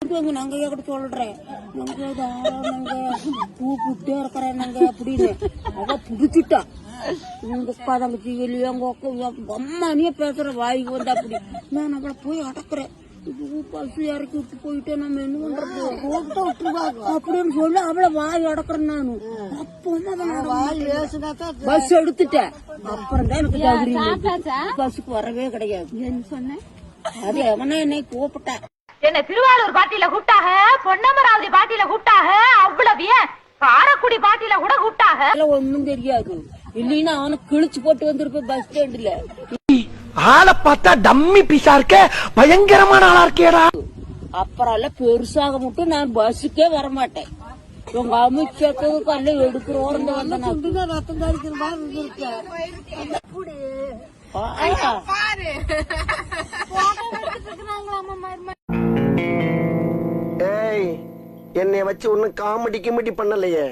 நாங்க கூட சொல்றேன் நாங்க கூப்பிட்டே இருக்கிறேன் நாங்க அப்படின்னு அவ புடிச்சுட்டா உங்க தங்கச்சி வெளியே உங்க அம்மானியே பேசுற வாய்க்கு வந்து அப்படி நான் அவளை போய் அடக்குறேன் பசு இறக்கி விட்டு போயிட்டு நம்ம என்ன பண்றது கூப்பிட்டு விட்டுருவாங்க அப்படின்னு சொல்லி அவளை வாய் அடக்குறேன் நானு பஸ் எடுத்துட்டேன் அப்புறம் தான் எனக்கு தகுதி பஸ்ஸுக்கு வரவே கிடையாது என்ன சொன்னேன் அது எவனே என்னை கூப்பிட்டேன் என்ன திருவாரூர் பாட்டியில கூப்பிட்டாக பொன்னமராவதி பாட்டியில கூப்பிட்டாக அவ்வளவு ஏன் காரக்குடி பாட்டியில கூட கூப்பிட்டாக ஒண்ணும் தெரியாது இல்லைன்னா அவனுக்கு கிழிச்சு போட்டு வந்திருப்பேன் பஸ் ஸ்டாண்ட்ல ஆளை பார்த்தா டம்மி பீஸா இருக்க பயங்கரமான ஆளா இருக்கேடா அப்புறம் பெருசாக மட்டும் நான் பஸ்ஸுக்கே வரமாட்டேன் உங்க அமைச்சத்துக்கு அல்ல எடுக்கிறோம் ரத்தம் தாளிக்கிற மாதிரி ஏய் என்னைய வச்சு ஒன்னும் காமெடி கிமெடி பண்ணலையே.